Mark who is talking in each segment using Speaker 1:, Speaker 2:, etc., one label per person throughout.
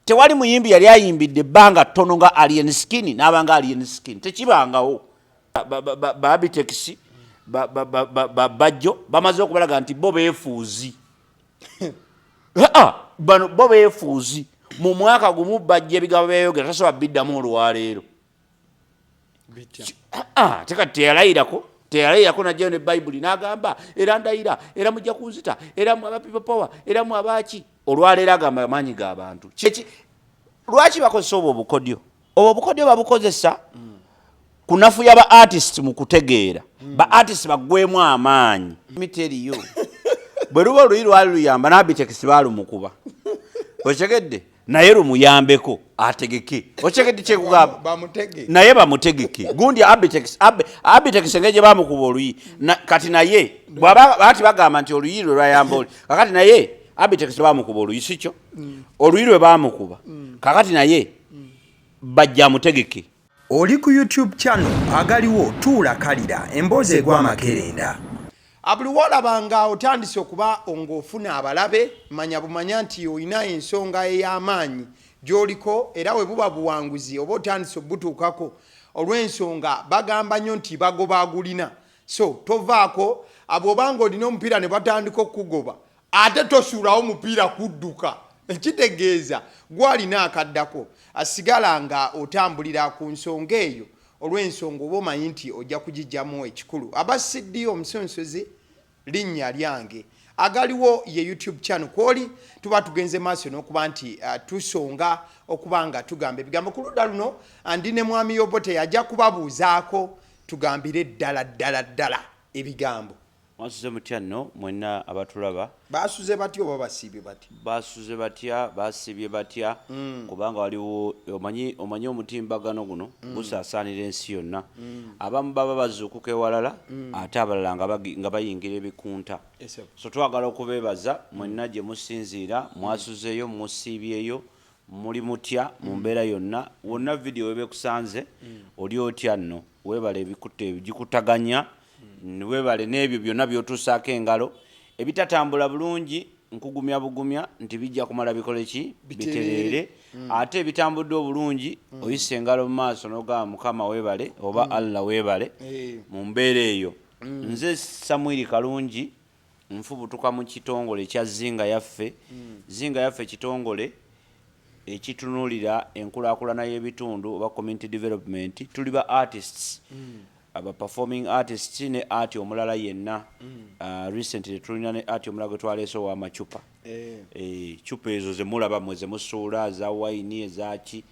Speaker 1: tewali muyimbi yali ayimbidde ebbanga ttono nga Alien Skin n'abanga Alien Skin tekibangawo ba Abitex Bajjo bamaze okubalaga nti bo beefuuzi bano bo beefuuzi mu mwaka gumu bajja ebigambo byayogera tasobola biddamu olwaleero tekati teyalayirako najjayo ne Bayibuli n'agamba era ndayira era mujja kunzita era mu abapipa power era mu abaki olwaleero agamba amaanyi g'abantu lwaki bakozesa obwo obukodyo babukozesa kunafuya ba artist mu kutegeera ba artist bagwemu amaanyi miteriyo bwe luba oluyi lwali luyamba n'Abitex balumukuba otegedde naye lumuyambeko ategeke otegedde kyekugamba naye bamutegeke gundi Abitex engeri bamukuba oluyi kati naye bw'abaati bagamba nti oluyi lwe lwayamba oli kakati naye Abitex bamukuba oluyi sikyo oluyi lwe bamukuba kakati naye bajja amutegeke.
Speaker 2: Oli ku YouTube channel agaliwo tuula kalira emboozi egw'amakerenda.
Speaker 3: Abuli wolabanga otandise okuba ng'ofuna abalabe manya bumanya nti olina ensonga ey'amaanyi gy'oliko era we buba buwanguzi oba otandise obutuukako olw'ensonga bagamba nnyo nti bagoba agulina so tovaako abw'obanga olina omupiira ne batandika okugoba ate tosuulawo mupiira kudduka ekitegeeza gwalina akaddako asigala nga otambulira ku nsonga eyo olw'ensonga oba omanyi nti ojja kugijjamu ekikulu abasiddiyo omusonsozi linnya lyange agaliwo ye YouTube channel kwoli tuba tugenze maaso n'okuba nti tusonga okuba nga tugamba ebigambo ku ludda luno andine Mwami Obote yajja kubabuuzaako tugambire ddala ebigambo.
Speaker 1: Mwasuze mutya nno mwenna abatulaba
Speaker 3: basuze batya oba basiibye batya
Speaker 1: basuze batya basibye batya kubanga waliwo omanyi omutimbagano guno gusaasaanira ensi yonna abamu baba bazuukuka ewalala ate abalala nga bayingira ebikunta so twagala okubeebaza mwenna gye musinziira mwasuzeeyo musiibyeyo muli mutya mu mbeera yonna wonna vidiyo webekusanze oli otya nno weebala ebigikutaganya webale n'ebyo byonna byotuusaako engalo ebitatambula bulungi nkugumya bugumya nti bijja kumala bikole ki bitereere ate ebitambudde obulungi oyise engalo mu maaso n'ogamba Mukama weebale oba Allah weebale mu mbeera eyo nze Samwiri Kalungi nfubutuka mu kitongole ekya Zinga yaffe kitongole ekitunuulira enkulaakulana y'ebitundu oba community development tuli ba artists aba performing artists ne art omulala yenna recently tulina ne art omulala gwe twaleese w'amacupa cupa ezo ze mulaba mweze musuula za wine ezaki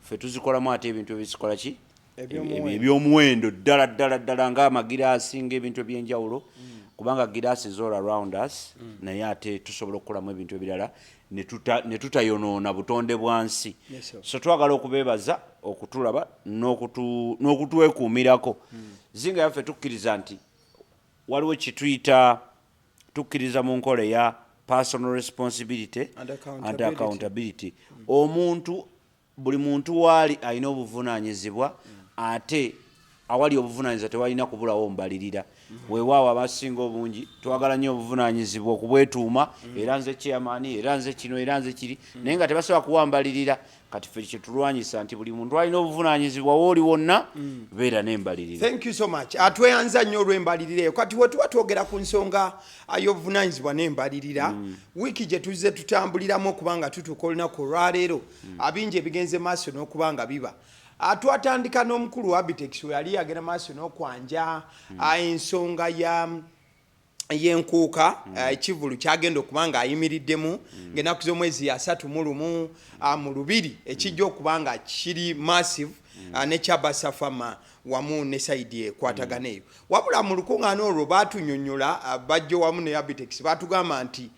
Speaker 1: ffe tuzikolamu ate ebintu ebizikola ki ebyomuwendo ddala ng'amagiraasi ng'ebintu ebyenjawulo kubanga giraasi is all around us naye ate tusobola okukolamu ebintu ebirala ne tutayonoona butonde bwansi so twagala okubeebaza okutulaba n'okutwekuumirako Zinga yaffe tukkiriza nti waliwo kituyita tukkiriza mu nkola ya personal responsibility and accountability buli muntu waali alina obuvunaanyizibwa ate awali obuvunaanyizibwa tewalina kubulawo mbalirira weewaawo abasinga obungi twagala nnyo obuvunaanyizibwa okubwetuuma era nze chairman era nze kino era nze kiri naye nga tebasobola kuwambalirira kati ffe kyetulwanyisa nti buli muntu alina obuvunaanyizibwa wooli wonna beera n'embalirira.
Speaker 3: Thank you so much. Atweyanza nnyo olw'embalirira eyo kati we tuba twogera ku nsonga y'obuvunaanyizibwa n'embalirira wiiki gye tuzze tutambuliramu okuba nga tutuuka olunaku olwaleero abingi ebigenze maaso n'okuba nga biba twatandika n'omukulu wa Abitex we yali yagenda maaso n'okwanja ensonga y'enkuuka ekivulu kyagenda okuba nga ayimiriddemu ng'ennaku z'omwezi ya 31 mu Lubiri ekijja okuba nga kiri massive ne Kyabasafama wamu ne saidi ekwatagana eyo wabula mu lukuŋŋaana olwo baatunyonnyola Bajjo wamu ne Abitex baatugamba nti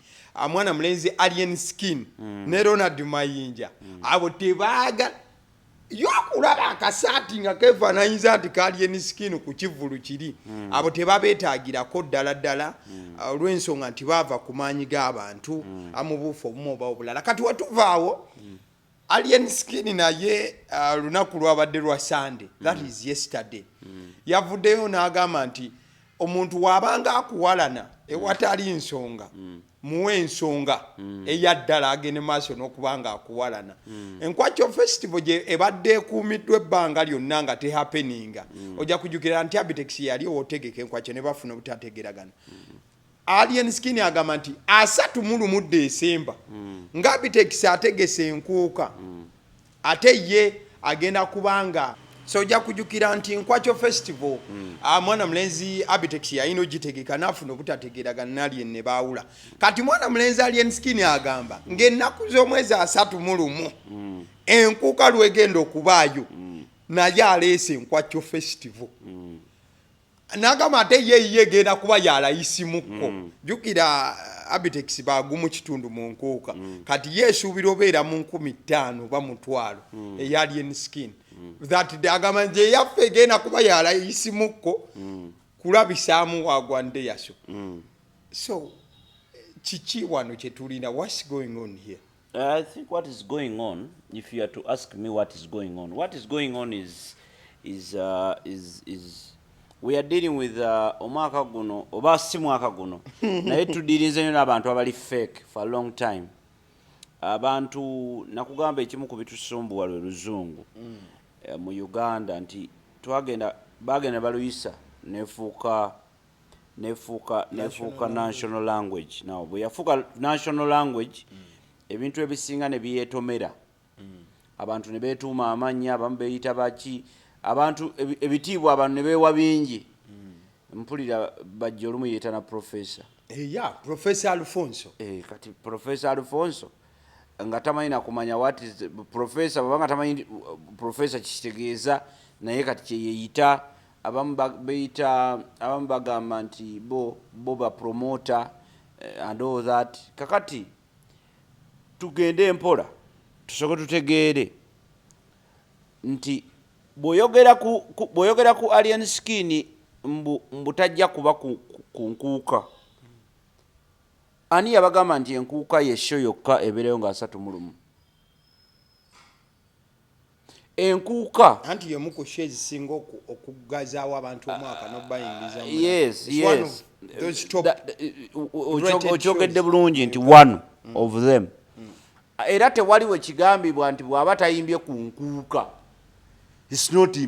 Speaker 3: mwana mulenzi Alien Skin ne Ronald Mayinja abo tebaaga yokulaba akasaati nga kefaananyiza nti Alien Skin ku kivulu kiri abo tebabeetaagirako ddala olw'ensonga nti baava ku maanyi g'abantu amubuufu obumu oba obulala kati watuvaawo Alien Skin naye lunaku lwabadde lwa Sunday that is yesterday yavuddeyo n'agamba nti omuntu waabanga akuwalana ewatali nsonga muwe ensonga eyaddala agende maaso n'okubanga akuwalana. Enkwakyo festival gye ebadde ekuumiddwa ebbanga lyonna nga tehappeninga ojja kujjukira nti Abitex yali otegeka enkwakyo ne bafuna obutategeragana. Alien Skin agamba nti 31 Desemba nga Abitex ategese enkuuka ate ye agenda kubanga so ojja kujjukira nti Nkwakyo festival mwana mulenzi Abitex yalina ogitegeka n'afuna obutategeragana n'Alien ne baawula. Kati mwana mulenzi Alien Skin agamba ng'ennaku z'omwezi 31 enkuuka lwegenda okubaayo naye aleese Nkwakyo festival. Nagamba ate ye genda kuba yalayisimuko. Jukira Abitex bagumu kitundu mu nkuuka. Kati yesuubira obeera mu 15,000 ba mutwalo eya Alien Skin. That agamba nje yaffe genda kuba yalayisimuko kulabisaamu wagwande yaso. So chichi wano chetulina, what's going on here?
Speaker 1: I think what is going on, if you are to ask me what is going on is we are dealing with omwaka guno oba si mwaka guno naye tudirinze nyo n'abantu abali fake for a long time. Abantu nakugamba ekimu ku bitusumbuwa lwe luzungu mu Uganda nti bagenda baluyisa nefuuka national language. Now bwe yafuuka national language ebintu ebisinga ne byetomera. Abantu ne beetuuma amannya, abamu beeyita baki, abantu ebitiibwa abantu ne beewa bingi. Mpulira Bajjo olumu yeeta na professor.
Speaker 3: Professor Alfonso.
Speaker 1: Kati Professor Alfonso nga tamanyi nakumanya what is professor, babanga tamanyi professor kitegeeza naye kati kyeyeyita. Abamu bagamba nti bo ba promoter and all that. Kakati tugende empola tusoke tutegeere nti bw'oyogera ku Alien Skin mbu tajja kuba ku nkuuka. Ani yabagamba nti enkuuka yesho yokka ebeereyo nga 31? Enkuuka
Speaker 3: anti yemu ku shezi singa okugazaawo abantu omwaka n'obayingiza.
Speaker 1: Yes. Okyogedde bulungi nti one of them. Era tewaliwo ekigambibwa nti bw'aba tayimbye ku nkuuka it's not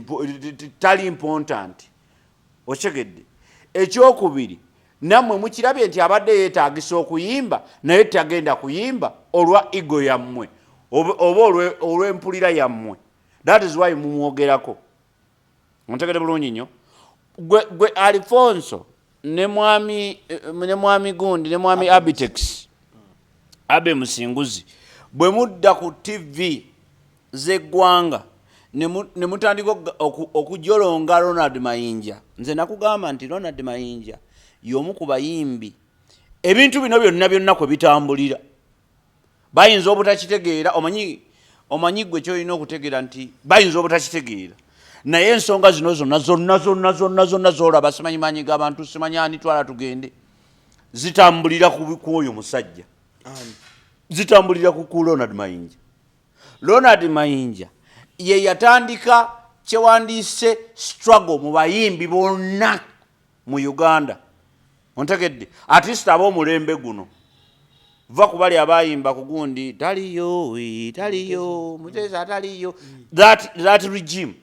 Speaker 1: tali important. Okyegedde ekyokubiri nammwe mukirabye nti abadde yeetaagisa okuyimba naye tagenda kuyimba olwa ego yammwe oba olw'empulira yammwe. That is why mumwogerako. Ontegedde bulungi nnyo. Gwe Alfonso ne mwami gundi ne mwami Abitex abe musinguzi bwe mudda ku TV z'eggwanga ne mutandika okujolonga Ronald Mayinja. Nze nakugamba nti Ronald Mayinja y'omu ku bayimbi ebintu bino byonna kwe bitambulira bayinza obutakitegeera. Omanyi gwe kyolina okutegeera nti bayinza obutakitegeera naye ensonga zino zonna z'olaba simanyimanyi g'abantu simanyi ani twala tugende zitambulira ku oyo musajja. Zitambulira ku Ronald Mayinja. Ronald Mayinja ye yatandika kyewandiise struggle mu bayimbi bonna mu Uganda. Ontegedde at least ab'omulembe guno va kubali abayimba ku gundi taliyo mutesa taliyo that regime.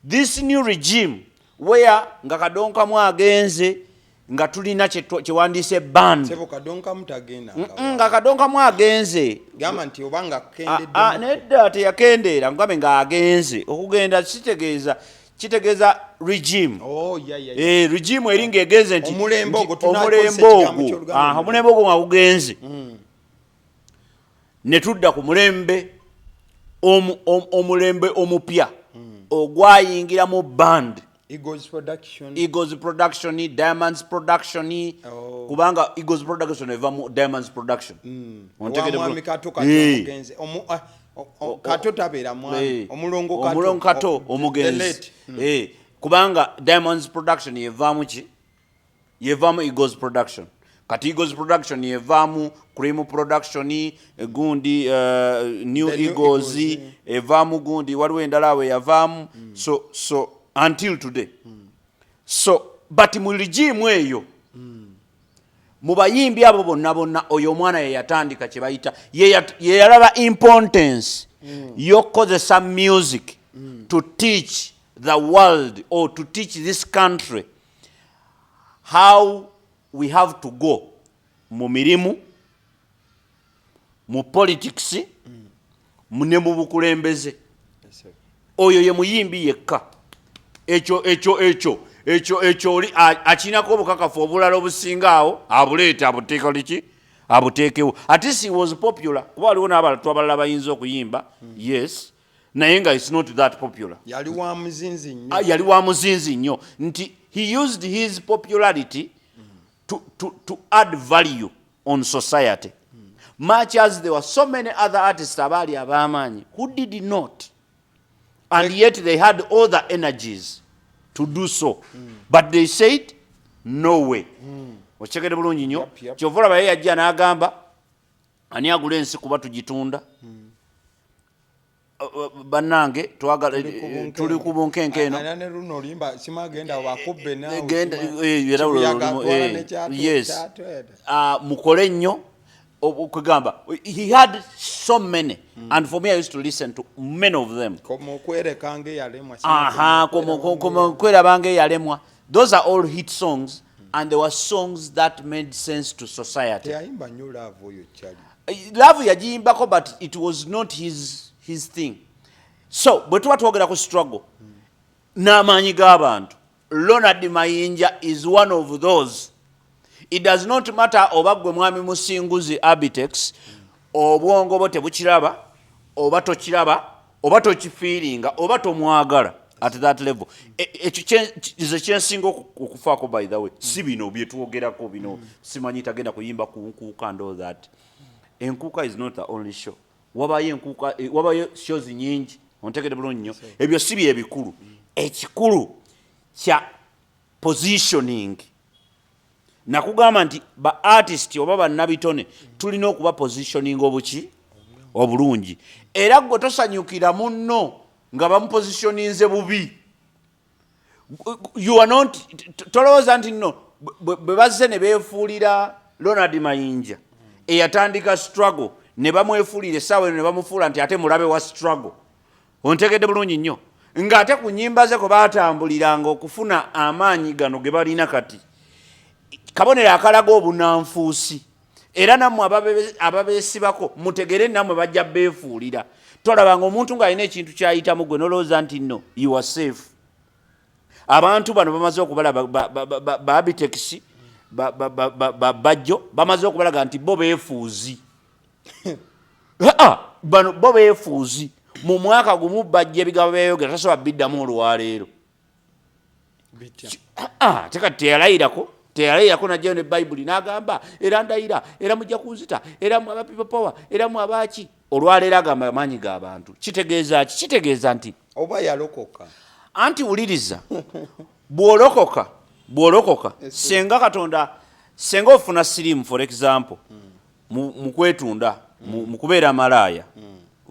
Speaker 1: This new regime where nga kadonka mu agenze nga tulina kyewandiise band
Speaker 3: sebo kadonka mutagenda
Speaker 1: nga kadonka mu agenze
Speaker 3: gamba nti obanga kendedde
Speaker 1: nedda teyakendeera ngambe nga agenze okugenda kitegeeza regime. Regime eringa egenze nti
Speaker 3: omulembe
Speaker 1: ogwo nga gugenze. Ne tudda ku mulembe omulembe omupya ogwayingira mu band
Speaker 3: Eagles
Speaker 1: production, Diamonds production. Kubanga Eagles production eva mu Diamonds production.
Speaker 3: Mwami Kato omugenzi Kato tabera mwami omulongo
Speaker 1: Kato omugenzi. Kubanga Diamonds production yevamu Eagles production. Kati Eagles production yevamu Cream production gundi New Eagles evamu gundi waliwo endalawe yavamu. So until today. So but mu regime eyo mu bayimbi abo bonna oyo omwana ye yatandika kye bayita ye yalaba importance y'okkozesa music to teach the world or to teach this country how we have to go mu mirimu, mu politics, ne mu bukulembeze. Oyo ye muyimbi yekka. Ekyo oli akinako obukakafu obulala obusingaawo abuleeta abuteeka liki abuteekewo. At least he was popular. Kuba waliwo n'abantu abalala bayinza okuyimba, yes, naye nga it's not that popular.
Speaker 3: Yali wa muzinzi nnyo.
Speaker 1: Yali wa muzinzi nnyo nti he used his popularity to add value on society. Much as there were so many other artists abali abamaanyi who did not, and yet they had all the energies to do so, but they said no way. Ochekere bulungi nnyo kyovula baye yajja n'agamba ani agula ensi kuba tugitunda. Bannange twagala tuli ku bunkenke eno
Speaker 3: ne luno limba simagenda wakubbe nawe
Speaker 1: yes mukole nnyo okugamba. He had so many and for me I used to listen to many of them.
Speaker 3: Komo kwerekange yalemwa.
Speaker 1: Komo kwerabange yalemwa. Those are all hit songs and they were songs that made sense to society.
Speaker 3: Yayimba nnyo love oyo kyali.
Speaker 1: Love yajimbako, but it was not his thing. So bwe tuba twogera ku struggle n'amaanyi g'abantu, Leonard Mayinja is one of those. It does not matter oba gwe mwami musinguzi Abitex, obwongo bwo tebukiraba, oba tokiraba, oba tokifiiringa, oba tomwagala at that level. Ekyo kyensinga okufaako by the way. Si bino bye twogerako bino, simanyi tagenda kuyimba ku nkuuka and all that. Enkuuka is not the only show. Wabayo shows nyingi ontegede bulungi nnyo. Ebyo si bye bikulu. Ekikulu kya positioning. Nakugamba nti ba artist oba bannabitone tulina okuba positioning obulungi. Era gwe tosanyukira munno nga bamupositioninze bubi. You are not tolowooza nti nno bwe bazze ne beefuulira Leonard Mayinja eyatandika struggle ne bamwefuulira essaawa ne bamufuula nti ate mulabe wa struggle. Ontegedde bulungi nnyo ng'ate ku nnyimba ze kwe baatambuliranga okufuna amaanyi gano ge balina kati kabonero akalaga obunanfuusi. Era nammwe ababeesibako mutegere nammwe bajja beefuulira. Tolabanga omuntu ng'alina ekintu ky'ayitamu gwe nolowooza nti nno you are safe. Abantu bano bamaze okubalaba ba Abitex Bajjo bamaze okubalaga nti bo beefuuzi. Bano bo beefuuzi. Mu mwaka gumu bajja ebigambo byayogera tasobola biddamu olwaleero. Teka teyalayirako najjayo ne Bayibuli n'agamba era ndayira era mujja kunzita era mu abapipa power era mu abaaki. Olwaleero agamba amaanyi g'abantu. Kitegeeza ki? Kitegeeza nti
Speaker 3: oba yalokoka.
Speaker 1: Anti wuliriza bw'olokoka senga Katonda senga ofuna sirimu for example mu kwetunda mu kubeera malaaya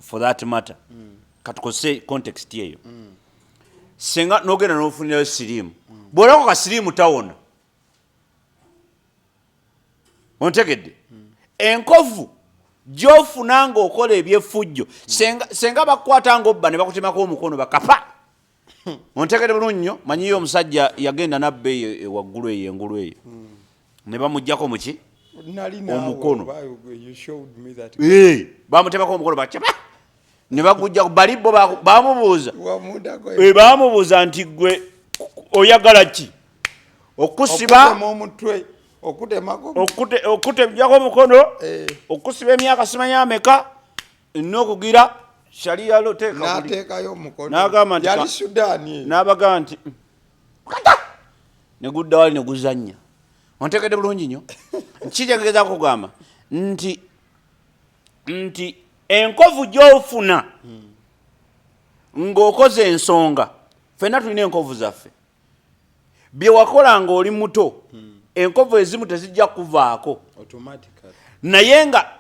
Speaker 1: for that matter katukose context yeyo senga n'ogenda n'ofunirayo sirimu bw'olokoka sirimu tawona. Ontegedde enkovu gy'ofuna ng'okola ebyeffujjo senga bakukwata ng'obba ne bakutemako omukono bakapa. Ontegedde bulungi nnyo. Manyiyo omusajja yagenda nabbe waggulu eyo engulu eyo ne bamuggyako muki omukono bamutemako omukono bacapa ne bagujjako bali bo bamubuuza nti gwe oyagala ki okusiba okutemjako omukono okusiba emyaka simanya ameka n'okugira sharia lo
Speaker 3: nateekayo omukono
Speaker 1: n'agamba nti
Speaker 3: yali Sudan
Speaker 1: n'abagamba nti ne gudda wali ne guzannya. Ontegedde bulungi nnyo. Kitegeeza kugamba nti enkovu gy'ofuna ng'okoze ensonga. Ffenna tulina enkovu zaffe bye wakola ng'oli muto. Enkovu ezimu tezijja kuvaako naye nga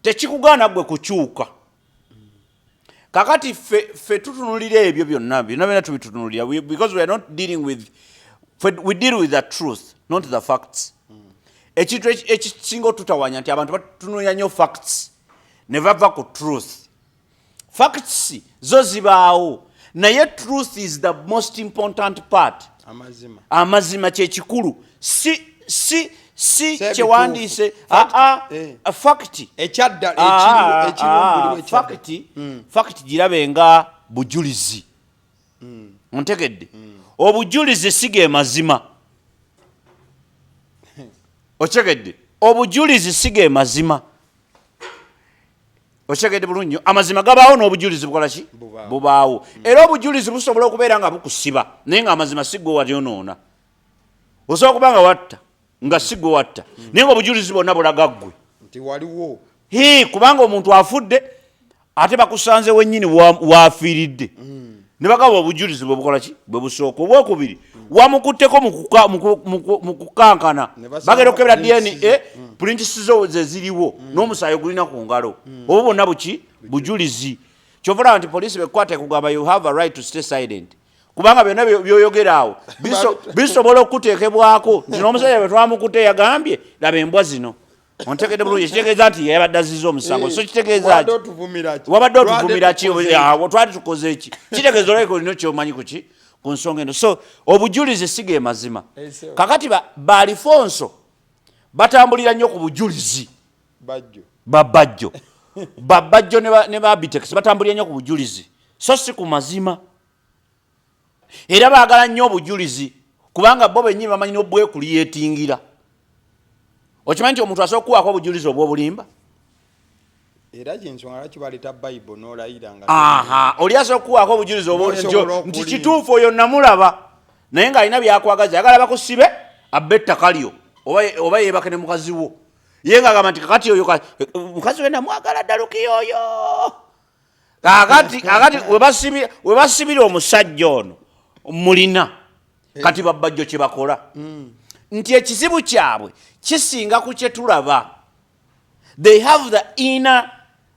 Speaker 1: tekikugaana gwe kukyuka. Kakati fe tutunulira ebyo byonna tubitutunulira because we are not dealing with we deal with the truth, not the facts. ekintu ekisinga otutawanya nti abantu batunuulira nnyo facts ne bava ku truth. Facts zo zibaawo naye truth is the most important part. Amazima kyekikulu si kyewandiise fact fact girabe nga bujulizi. Ontegedde obujulizi sige mazima. Otegedde obujulizi sige mazima. Otegedde bulungi amazima gabaawo n'obujulizi bukola ki bubaawo. Era obujulizi busobola okubeera nga bukusiba naye nga amazima sigwe walyonoona. Osobola kubanga watta nga sigwe watta naye nga obujulizi bwonna bulaga ggwe
Speaker 3: nti waliwo
Speaker 1: kubanga omuntu afudde ate bakusanze wennyini waafiiridde ne bagaba obujulizi bwe bukola ki bwe busooka. Obwokubiri wamukutteko mu kukankana bagenda okukebera DNA prints zo ze ziriwo n'omusaayi gulina ku ngalo obwo bwonna buki bujulizi. Kyovula nti poliisi bekwata ekugamba you have a right to stay silent kubanga byonna byoyogeraawo bisobola okuteekebwako nti n'omusajja bwe twamukutte yagambye laba embwa zino. Ontegedde bulungi kitegeeza nti yabadde azizza omusango. So kitegeeza ki wabadde otuvumira ki twali tukoze ki kitegeeza olabika olina kyomanyi kuki ku nsonga eno. So obujulizi sige mazima. Kakati Balifonso batambulira nnyo ku bujulizi. Bajjo ne Abitex batambulira nnyo ku bujulizi so si ku mazima. Era baagala nnyo obujulizi kubanga bo bennyini bamanyi n'obwekuliyetingira. Okimanyi nti omuntu asobola okuwaako obujulizi obw'obulimba?
Speaker 3: Era kyensonga lwaki baleeta Bible n'olayira nga
Speaker 1: oli asobola okuwaako obujulizi nti kituufu oyo namulaba naye ng'alina byakwagaza yagala bakusibe abbe ettaka lyo oba yeebake ne mukazi wo ye ng'agamba nti kakati oyo mukazi we namwagala ddaluki oyo. Kakati we basibira omusajja ono mulina kati Bajjo kye bakola nti ekizibu kyabwe kisinga ku kye tulaba. They have the inner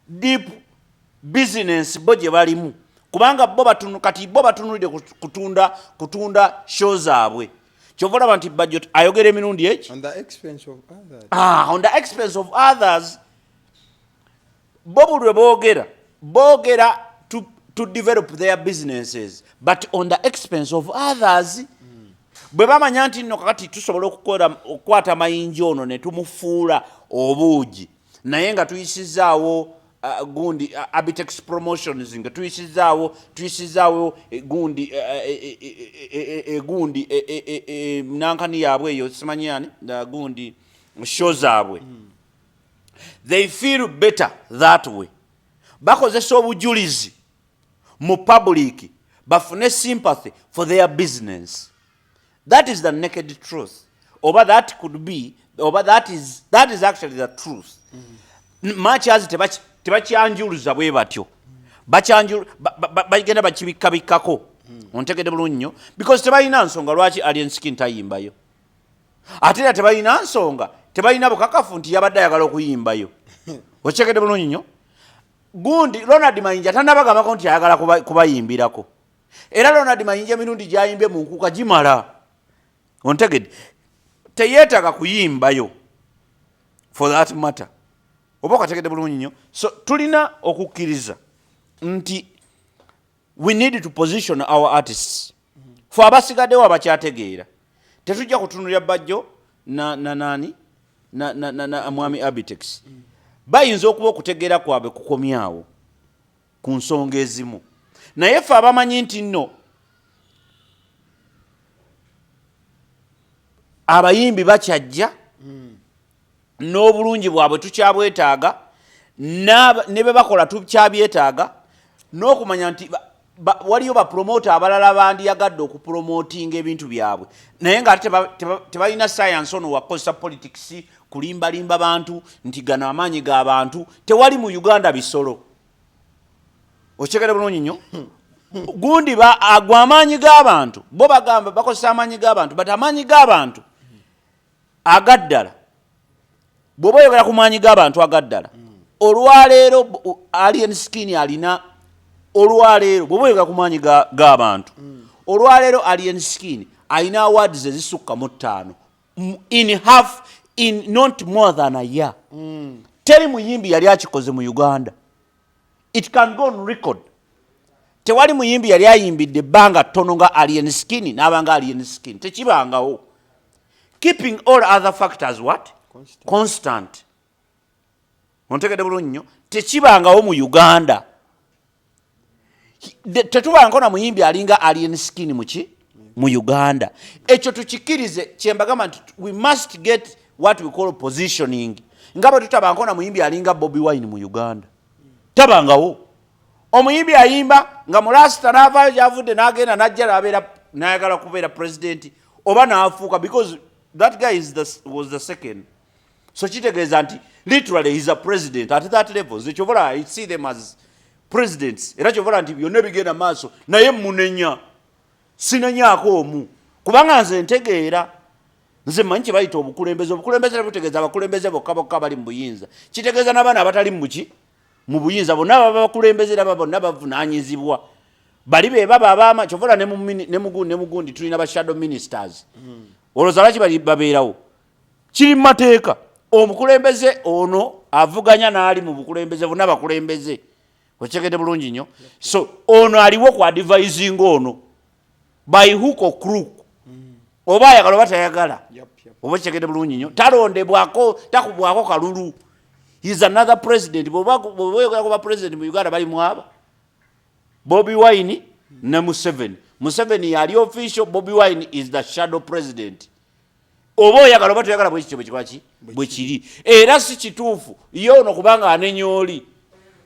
Speaker 1: deep business bo gye balimu kubanga kati bo batunulide kutunda show zaabwe. Kyova olaba nti Bajjo ayogera emirundi eki
Speaker 3: on the expense of others.
Speaker 1: On the expense of others. Bo buli lwe boogera to develop their businesses but on the expense of others. Bwe bamanya nti nno kakati tusobola okukwata mayinja ono ne tumufuula obuugi naye nga tuyisizaawo gundi Abitex promotions nga tuyisizaawo gundi nankani yaabwe eyo simanyi yani gundi show zaabwe. They feel better that way. Bakozesa obujulizi mu public bafune sympathy for their business. That is the naked truth. Oba that could be, oba that is actually the truth. Much as tebakyanjuluza bwe batyo. Bagenda bakibikabikako. Ontegedde bulungi nnyo because tebalina nsonga lwaki Alien Skin tayimbayo. Ate era tebalina nsonga, tebalina bukakafu nti yabadde ayagala okuyimbayo. Otegedde bulungi nnyo. Gundi Ronald Mayinja tanabagambako nti ayagala kubayimbirako. Era Ronald Mayinja emirundi gyayimbe mu nkuka gimala. Ontegedde teyeetaaga kuyimbayo for that matter. Oba okategedde bulungi nnyo. So tulina okukkiriza nti we need to position our artists. Fe abasigaddewo abakyategeera tetujja kutunulira Bajjo na Mwami Abitex. Bayinza okuba okutegeera kwabwe kukomyawo ku nsonga ezimu naye ffe abamanyi nti nno abayimbi bakyajja n'obulungi bwabwe tukyabwetaaga ne be bakola tukyabyetaaga n'okumanya nti waliyo bapromota abalala bandiyagadde okupromotinga ebintu byabwe naye nga tebalina science ono wakozesa politics kulimbalimba bantu nti gano amaanyi g'abantu tewali mu Uganda bisolo. Okitegeera bulungi nnyo. Gundi agwa amaanyi g'abantu bo bagamba bakozesa amaanyi g'abantu but amaanyi g'abantu agaddala bw'oba oyogera ku maanyi g'abantu agaddala olwaleero Alien Skin alina olwaleero bw'oba oyogera ku maanyi g'abantu olwaleero Alien Skin alina awards ezisukka mu 5 in not more than a year. Teri muyimbi yali akikoze mu Uganda. It can go on record. Tewali muyimbi yali ayimbidde ebbanga ttono nga Alien Skin n'abanga Alien Skin. Tekibangawo. Keeping all other factors what? Constant. Ontegedde bulungi nnyo. Tekibangawo mu Uganda. Tetubanga na muyimbi alinga Alien Skin mu Uganda. Ekyo tukikirize kyembagamba nti we must get what we call positioning. Ngabo tutabanga na muyimbi alinga Bobby Wine mu Uganda. Tabangawo. Omuyimbi ayimba nga mulasta n'avaayo gyavudde n'agenda n'ajja n'ayagala kubeera president oba n'afuuka because that guy was the second. So kitegeeza nti literally he's a president at that level. Ekyobola I see them as presidents. Era kyobola nti byonna bigenda maaso naye munenya sinenyaako omu kubanga nze ntegeera nze manyi kye bayita obukulembeze butegeeza abakulembeze bokka bali mu buyinza kitegeeza n'abaana abatali mu buyinza bonna baba bakulembeze era bonna bavunaanyizibwa bali be baba abaama kyovola ne mugundi tulina ba shadow ministers olowooza lwaki bali babeerawo kiri mu mateeka omukulembeze ono avuganya n'ali mu bukulembeze bonna bakulembeze okyegedde bulungi nnyo so ono aliwo ku advising ono by hook or crook oba ayagala oba tayagala oba kyegedde bulungi nnyo talondebwako takubwako kalulu. He's another president. Boba president mu Uganda bali mwaba. Bobby Wine ne Museveni. Museveni yali official, Bobby Wine is the shadow president. Obo yagala bato yagala bwe kicho kikwaki bwe kiri. Era si kituufu. Yo no kubanga anenyoli.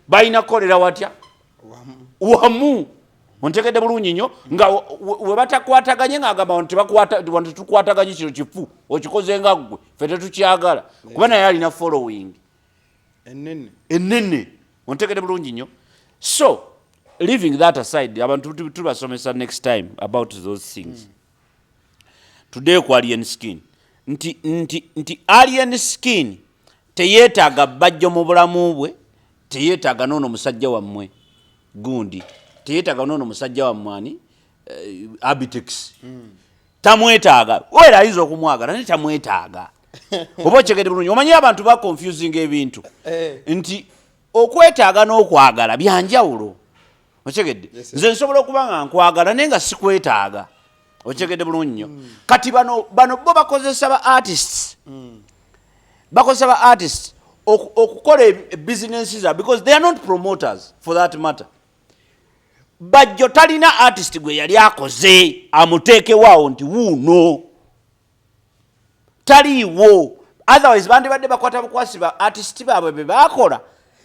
Speaker 1: Bayina kolera watya? Wamu. Ontegedde bulungi nnyo nga we batakwataganye ng'agamba nti tukwataganye kino kifu okikoze nga ggwe ffe tetukyagala kuba naye alina following ennene ontegedde bulungi nnyo. So leaving that aside abantu tubasomesa next time about those things. Today ku Alien Skin nti Alien Skin teyeetaaga Bajjo mu bulamu bwe teyeetaaga n'ono musajja wammwe gundi teyeetaaga n'ono musajja wammwe Abitex tamwetaaga wera ayinza okumwagala naye tamwetaaga oba okyegedde bulungi omanyi abantu ba confusing ebintu nti okwetaaga n'okwagala byanjawulo okyegedde nze nsobola okuba nga nkwagala naye nga sikwetaaga okyegedde bulungi nnyo kati bano bo bakozesa ba artists okukola businesses because they are not promoters for that matter. Bajjo talina artist gwe yali akoze amuteekewaawo nti wuuno taliiwo otherwise bandibadde bakwata bukwasi ba artist baabwe be baakola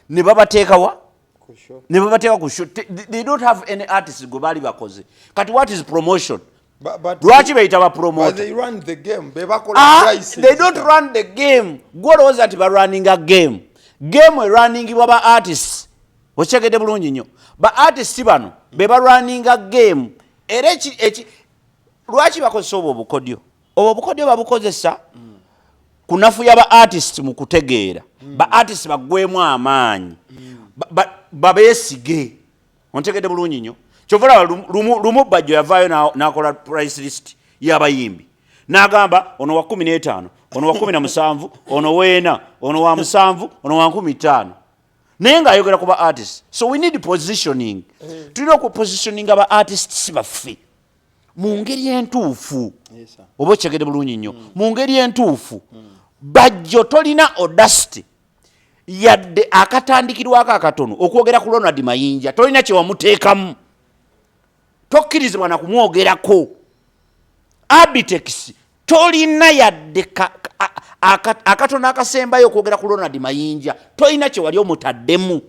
Speaker 1: ne babateeka ku show. They don't have any artist gwe baali bakoze kati what is promotion? Lwaki bayita ba promoter?
Speaker 3: They run the game.
Speaker 1: They don't run the game. Gwe olowooza nti running a game eruningibwa ba artists okyegedde bulungi nnyo ba artists bano be running a game era lwaki bakozesa obukodyo babukozesa kunafuya ba artists mu kutegeera ba artists bagwemu amaanyi babeesige ontegedde bulungi nnyo kyovula lumu Bajjo yavaayo n'akola price list y'abayimbi n'agamba ono wa 15 ono wa 17 ono weena ono wa 7 ono wa 15 naye ng'ayogera ku ba artists. So we need positioning. Tulina okupositioninga ba artists baffe mu ngeri entuufu oba okyegedde bulungi nnyo mu ngeri entuufu. Bajjo tolina audacity yadde akatandikirwako akatono okwogera ku Ronald Mayinja tolina kye wamuteekamu tokkirizibwa na kumwogerako. Abitex tolina yadde akatono akasembayo okwogera ku Ronald Mayinja tolina kye wali omutaddemu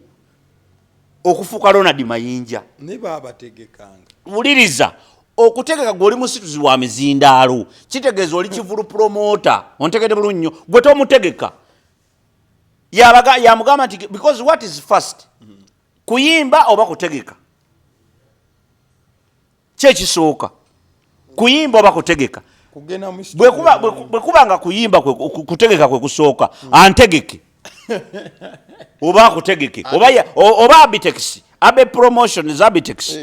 Speaker 1: okufuuka Ronald Mayinja
Speaker 3: ne baabategekanga.
Speaker 1: Wuliriza okutegeka gw'oli musituzi wa mizindaalo kitegeeza oli kivulu promoter ontegedde bulungi nnyo gwe tomutegeka yamugamba nti because what is first kuyimba oba kutegeka kyekisooka kuyimba oba kutegeka bwe kuba nga kuyimba kutegeka kwe kusooka antegeke oba akutegeke oba Abitex abe promotions Abitex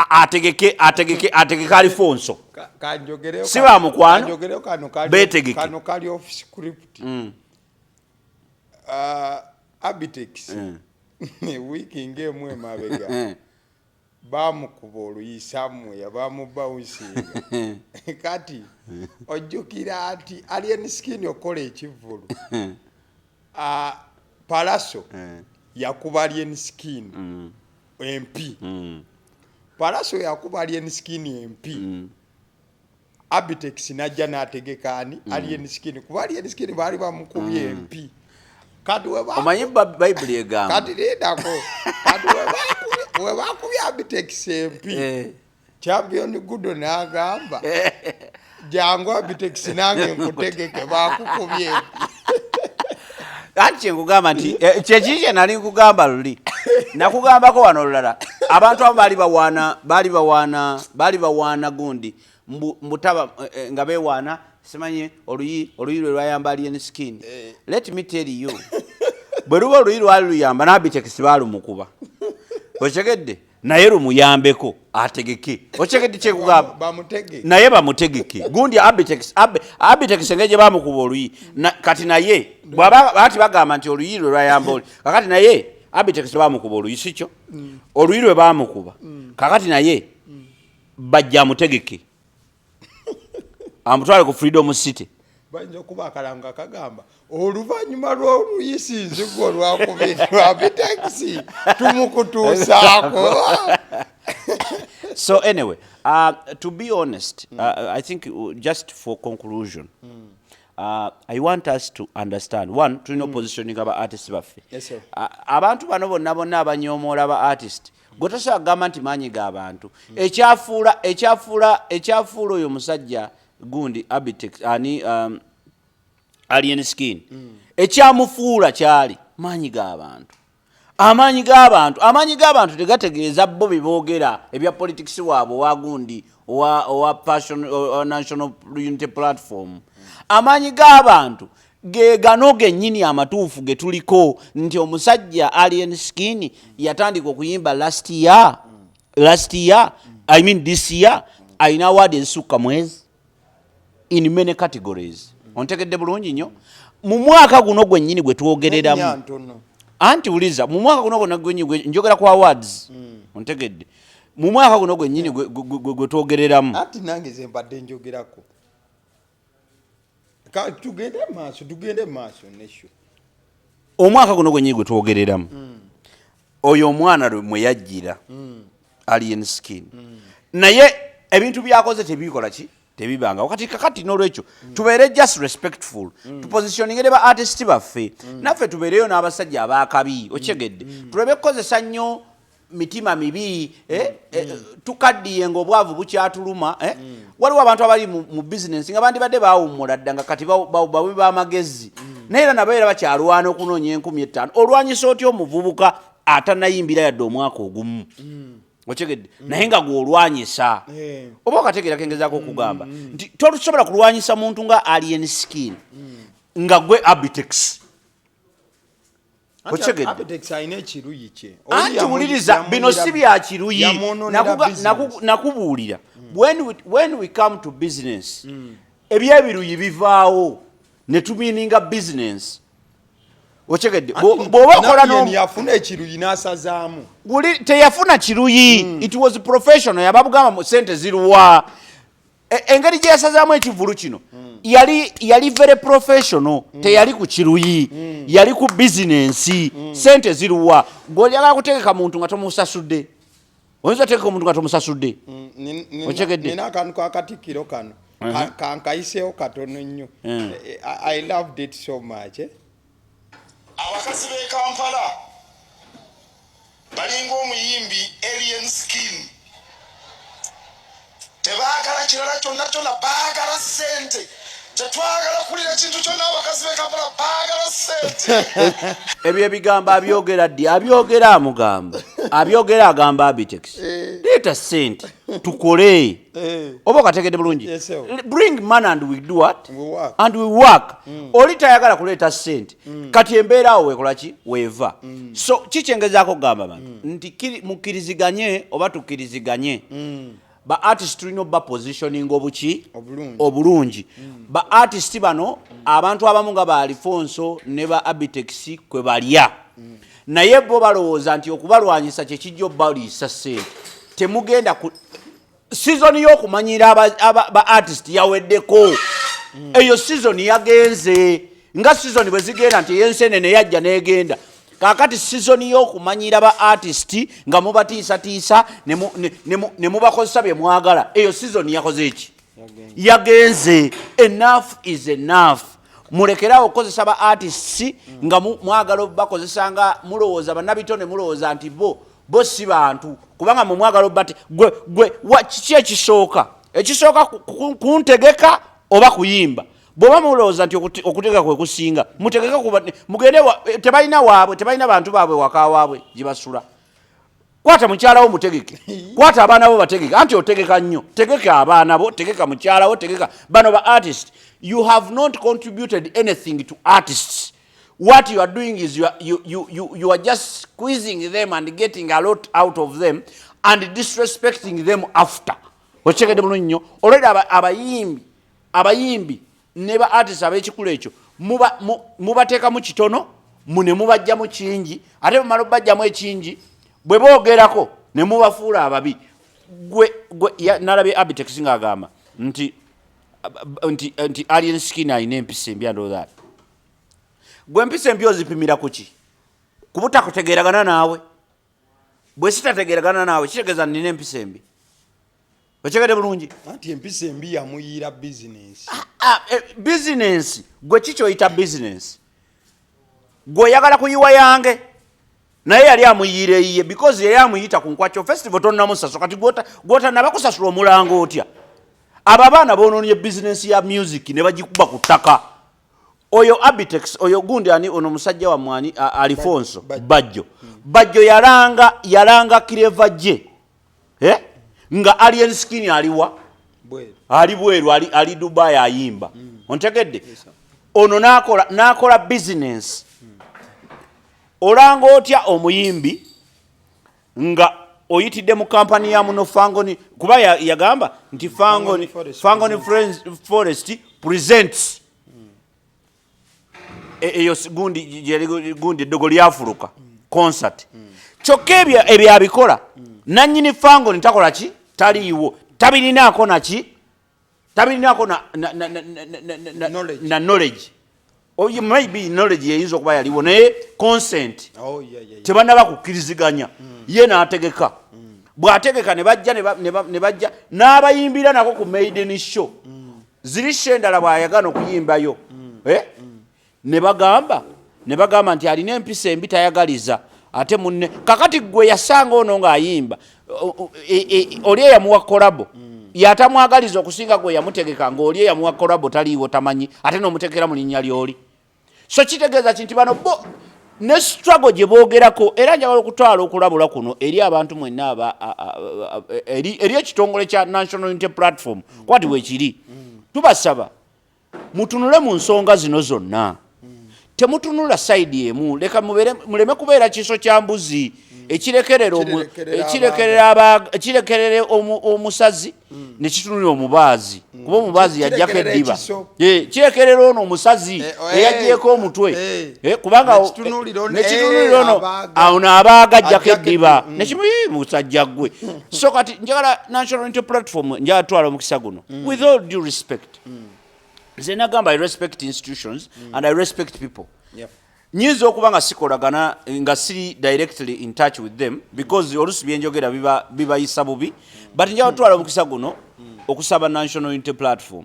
Speaker 1: ategeke Alfonso
Speaker 3: kanjogereo
Speaker 1: siba mukwano
Speaker 3: kanjogereo
Speaker 1: betegeke
Speaker 3: kano kali off script Abitex wiki ng'emwe mabega bamukuba oluyisamu yabamubawusinga kati ojjukira ati alien skin okola ekivulu Palaso yakuba alien skin MP Palaso yakuba alien skin MP Abitex najja n'ategeka ani alien skin kuba alien skin baali bamukubye MP kati
Speaker 1: omanyi Bible egamba
Speaker 3: kati lidako kati webakubye Abitex MP champion gudo n'agamba jangu Abitex nange nkutegeke bakukubye
Speaker 1: Anche nkugamba nti kyekiki nali nkugamba luli nakugambako wano olulala abantu abo bali bawaana gundi mbutaba nga beewaana simanyi oluyi lwe lwayamba alien skin let me tell you bwe luba oluyi lwali luyamba n'Abitex baalumukuba okyegedde naye lumuyambeko ategeke okyegedde kyekugamba naye bamutegeke gundi Abitex engeri bamukuba oluyi kati naye bw'abaati bagamba nti oluyi lwe lwayamba oli kakati naye Abitex bamukuba oluyi sikyo oluyi lwe bamukuba kakati naye bajja amutegeke amutwale ku Freedom City
Speaker 3: bajja kuba akalanga kagamba oluvannyuma lw'oluyisinzigo lwakubirwa Abitex tumukutuusaako.
Speaker 1: So anyway, to be honest, I think just for conclusion, I want us to understand one tulina positioning aba artists baffe.
Speaker 3: Yes, sir.
Speaker 1: Abantu bano bonna abanyoomoola ba artist gwe tosobola kugamba nti maanyi g'abantu ekyafuula oyo musajja gundi Abitex ani alien skin ekyamufuula kyali maanyi g'abantu amaanyi g'abantu tegategeeza bo beboogera ebya politics waabwe owa gundi owa National Unity Platform amaanyi g'abantu ge gano gennyini amatuufu ge tuliko nti omusajja alien skin yatandika okuyimba last year I mean this year ayina award ezisukka mwezi in many categories ontegedde bulungi nnyo mu mwaka guno gwennyini gwe twogereramu anti uliza mu mwaka guno gwennyini njogera ku awards ontegedde mu mwaka guno gwennyini gwe twogereramu
Speaker 3: ati nange ze mbadde njogerako tugende maaso nesho
Speaker 1: omwaka guno gwennyini gwe twogereramu oyo omwana mwe yajjira alien skin naye ebintu byakoze tebikola ki tebibanga wakati kakati n'olwekyo tubeere just respectful tupositioningere ba artist baffe naffe tubeereyo n'abasajja abaakabi okyegedde tulebe kukozesa nnyo mitima mibi tukaddiye ng'obwavu bukyatuluma waliwo abantu abali mu business nga bandibadde baawummula dda nga kati bawe b'amagezi naye era nabo era bakyalwana okunoonya 15,000 olwanyisa otya omuvubuka atanayimbira yadde omwaka ogumu okyegedde naye nga gw'olwanyisa oba okategeera kengezaako okugamba nti tosobola kulwanyisa muntu nga alien skin nga gwe Abitex
Speaker 3: Abitex ayina ekiruyi kye
Speaker 1: anti wuliriza bino si bya kiruyi nakubuulira when we come to business ebyebiruyi bivaawo ne tumiininga business okyegedde bw'oba okola
Speaker 3: yafuna ekiruyi n'asazaamu
Speaker 1: teyafuna kiruyi it was professional yababugamba mu sente ziruwa engeri gye yasazaamu ekivulu kino yali very professional teyali ku kiruyi yali ku business sente ziruwa ng'olyagala kutegeka muntu nga tomusasudde oyinza otegeka omuntu nga tomusasudde okyegedde
Speaker 3: nina akantu kakatikkiro kano kankayiseewo katono nnyo I loved it so much
Speaker 4: abakazi b'e Kampala balinga omuyimbi alien skin tebaagala kirala kyonna baagala ssente tetwagala kulira kintu kyonna abakazi b'e Kampala baagala ssente
Speaker 1: ebyo ebigambo abyogera ddi abyogera amugamba abyogera agamba Abitex leeta ssente tukole oba okategedde bulungi bring money and we do what and we work oli tayagala kuleeta ssente kati embeera awo weekolaki weeva so kikyengezaako kugamba bantu nti mukkiriziganye oba tukkiriziganye ba artist tulina obba positioning obulungi ba artist bano abantu abamu nga ba Alfonso ne ba Abitex kwe balya naye bo balowooza nti okubalwanyisa kyekijja obbaliisa ssente temugenda season y'okumanyira ba artist yaweddeko eyo season yagenze nga season bwe zigenda nti yensenene yajja n'egenda kakati season y'okumanyira ba artist nga mubatiisatiisa ne mubakozesa bye mwagala eyo season yakoze eki yagenze enough is enough mulekerawo okukozesa ba artists nga mwagala bakozesa nga mulowooza bannabitone mulowooza nti bo si bantu kubanga mwagala obbate gwe kiki ekisooka kuntegeka oba kuyimba bw'oba mulowooza nti okutegeka kwe kusinga mutegeke mugende tebalina waabwe tebalina bantu baabwe waka waabwe gye basula kwata mukyala wo mutegeke kwata abaana bo bategeke anti otegeka nnyo tegeka abaana bo tegeka mukyala wo tegeka bano ba artist you have not contributed anything to artists what you are doing is you are just squeezing them and getting a lot out of them and disrespecting them after okitegedde bulungi nnyo olwedde abayimbi ne ba artists ab'ekikulu ekyo mubateekamu kitono ne mubajjamu kingi ate bumala obajjamu ekingi bwe boogerako ne mubafuula ababi nalabye Abitex ng'agamba nti alien skin alina empisa embi and all that gwe empisa embi ozipimira ku ki kubutakutegeeragana naawe bwe sitategeeragana naawe kitegeeza nina empisa embi okitegedde bulungi
Speaker 3: anti empisa embi yamuyiira bizinensi
Speaker 1: bizinensi gwe kikyoyita bizinensi gwe oyagala kuyiwa yange naye yali amuyiire yiye because yali amuyita ku nkwakyo festival tonnamusaso kati gwotanaba kusasula omulango otya abo abaana boonoonye bizinensi ya music ne bagikuba ku ttaka oyo Abitex oyo gundi ani ono musajja wa mwani Alfonso Bajjo yalanga kireva je nga alien skin aliwa ali bweru ali Dubai ayimba ontegedde ono nakola business olanga otya omuyimbi nga oyitidde mu kampani ya muno Fangoni kuba yagamba nti Fangoni Forest presents eyo gundi eddogo lyafuluka concert kyokka ebyo abikola nannyini Fangoni takola ki taliiwo tabirinaako na knowledge oyo maybe knowledge yeyinza okuba yaliwo naye consent tebannaba kukkiriziganya ye n'ategeka bw'ategeka ne bajja n'abayimbira nako ku maiden show ziri endala bw'ayagana okuyimbayo ne bagamba nti alina empisa embi tayagaliza ate munne kakati gwe yasanga ono ng'ayimba oli eyamuwa kolabo yatamwagaliza okusinga gwe yamutegeka ng'oli eyamuwa kolabo taliiwo tamanyi ate n'omutegekera mu linnya ly'oli so kitegeeza nti bano ne struggle gye boogerako era njagala okutwala okulabula kuno eri abantu mwenna eri ekitongole kya National Unity Platform kwati weekiri tubasaba mutunule mu nsonga zino zonna temutunula side emu leka muleme kubeera kiso kya mbuzi ekirekerera omusazi ne kitunulira omubaazi kuba omubaazi yajjako eddiba kirekerera ono omusazi eyaggyeko omutwe kubanga nekitunulira ono awo naabaaga ajjako eddiba nekimusajja gwe so kati njagala National Unity Platform njagala twala omukisa guno with all due respect nze nagamba I respect institutions and I respect people nyinza okuba nga sikolagana nga siri directly in touch with them because oluusi byenjogera bibayisa bubi but njagala twala omukisa guno okusaba National Unity Platform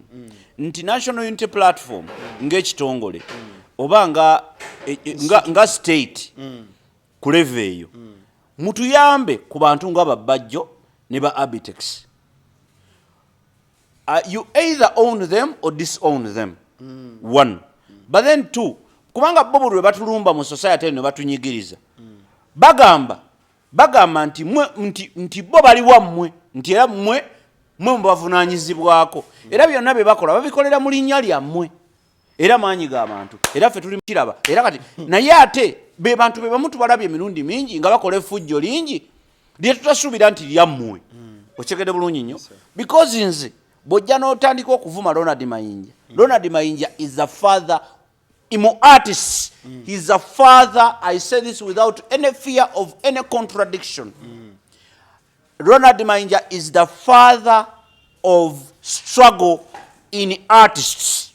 Speaker 1: nti National Unity Platform ng'ekitongole oba nga state ku level eyo mutuyambe ku bantu nga Bajjo ne ba Abitex. You either own them or disown them. One. But then two, kubanga bobo lwe batulumba mu society ne batunyigiriza. Bagamba nti bo bali wammwe nti era mmwe mubavunanyizibwako era byonna bye bakola babikolera mu linnya lyammwe era maanyi g'abantu era ffe tuli kiraba era kati naye ate be bantu be bamu tubalabye emirundi mingi nga bakola effujjo lingi lye tutasuubira nti lyammwe okyegedde bulungi nnyo because nze bw'ojja n'otandika okuvuma Ronald Mayinja is a father mu artist he's a father. I say this without any fear of any contradiction. Ronald Mayinja is the father of struggle in artists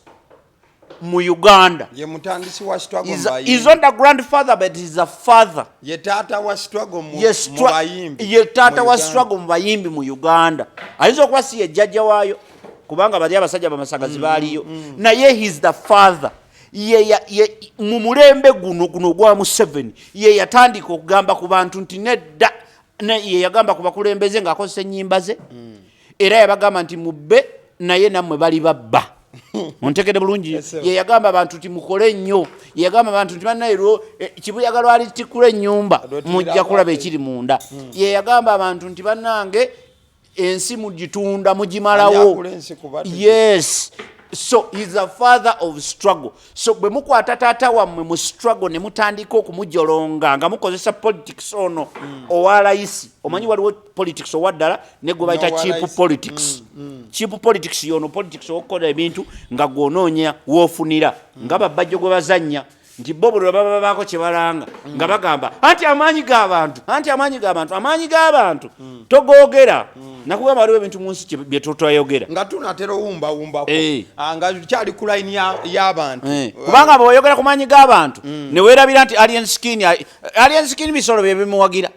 Speaker 1: mu Uganda.
Speaker 3: Ye mutandisi wa struggle
Speaker 1: He's not a grandfather but he's a father.
Speaker 3: Ye tata wa struggle mu bayimbi.
Speaker 1: Ye tata wa struggle mu bayimbi mu Uganda. Ayinza okuba si ye jjajja waayo kubanga bali abasajja bamasagazi baaliyo. Naye he's the father. Ye mu mulembe guno gwa mu 7 ye yatandika okugamba ku bantu nti nedda ye yagamba ku bakulembeze ng'akozesa ennyimba ze era yabagamba nti mubbe naye nammwe bali babba. Ontegedde bulungi. Ye yagamba abantu nti mukole nnyo. Ye yagamba abantu nti bannayiro kibuyagalo alitikula ennyumba mujja kulaba ekiri munda. Ye yagamba abantu nti bannange ensi mugitunda mugimalawo. Yes. So he's a father of struggle. So bwe mukwata taata wammwe mu struggle ne mutandika okumujolonga nga mukozesa politics ono owalayisi. Omanyi waliwo politics owaddala ne gwe bayita cheap politics. Cheap politics yono politics okukola ebintu nga gwonoonya woofunira nga Bajjo gwe bazannya nti bo bwe baba baako kye balanga nga bagamba anti amaanyi g'abantu togoogera nakugamba waliwo ebintu mu nsi bye tutayogera
Speaker 3: nga tunatera wumbawumbako nga kyali ku line y'abantu
Speaker 1: kubanga bw'oyogera ku maanyi g'abantu ne weerabira nti alien skin bisolo bye bimuwagira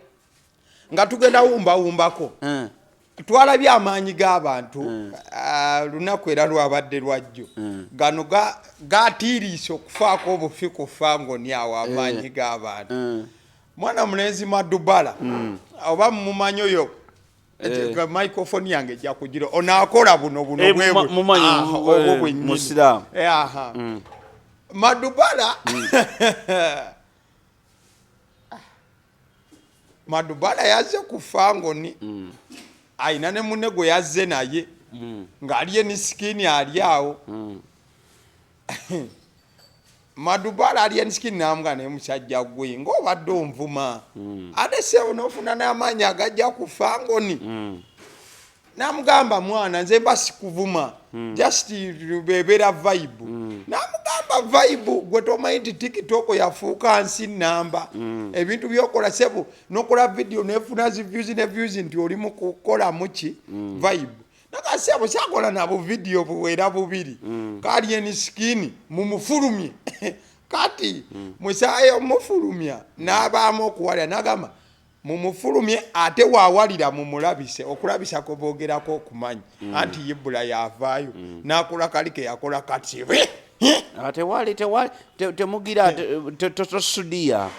Speaker 3: nga tugenda wumbawumbako twalabye amaanyi g'abantu lunaku era lwabadde lwajjo gano gatiiriisa okufaako obufi ku fangoni awo amaanyi g'abantu mwana mulenzi Madhubala oba mumumanyi oyo microphone yange ejja kugira onaakola buno
Speaker 1: musiraamu
Speaker 3: Madhubala yazze ku fangoni ayina ne munne gwe yazze naye ng'aliye ni sikini ali awo Madhubala aliye ni sikini namuga naye musajja gwe ng'obadde onvuma ate sebo n'ofuna n'amaanyi agajja ku fangoni namugamba mwana nze mba sikuvuma just bebeera vibe namugamba vibe gwe tomanyi nti TikTok yafuuka nsi namba ebintu byokola sebo nokola video nefuna zi views nti oli mu kukola muki vibe nakasebo syakola nabo video buwera bubiri kali eni skini mumufulumye kati musayo mufulumya n'abaamu okuwalira nagamba mumufulumye ate waawalira mumulabise okulabisa ko boogerako okumanyi anti Ibula yavaayo n'akola kali ke yakola kati
Speaker 1: tewali temugira tosudia.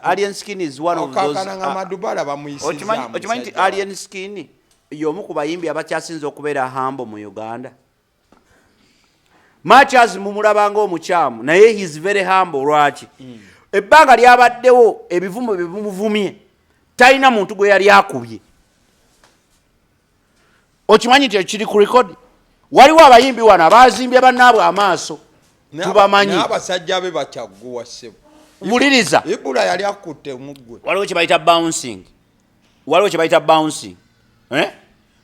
Speaker 1: Alien skin is one of those.
Speaker 3: Madhubala bamuyisizza.
Speaker 1: Okimanyi nti alien skin y'omu ku bayimbi abakyasinze okubeera hambo mu Uganda. Machas mumulabanga omukyamu naye he is very humble. Lwaki ebbanga lyabaddewo ebivumo bye bimuvumye talina muntu gwe yali akubye. Okimanyi nti ekiri ku record waliwo abayimbi wano abazimbye bannaabwe amaaso tubamanyi
Speaker 3: n'abasajja be bakyagguwa ssebo.
Speaker 1: Muliriza
Speaker 3: Ibula yali akutte omugwe.
Speaker 1: Waliwo kye bayita bouncing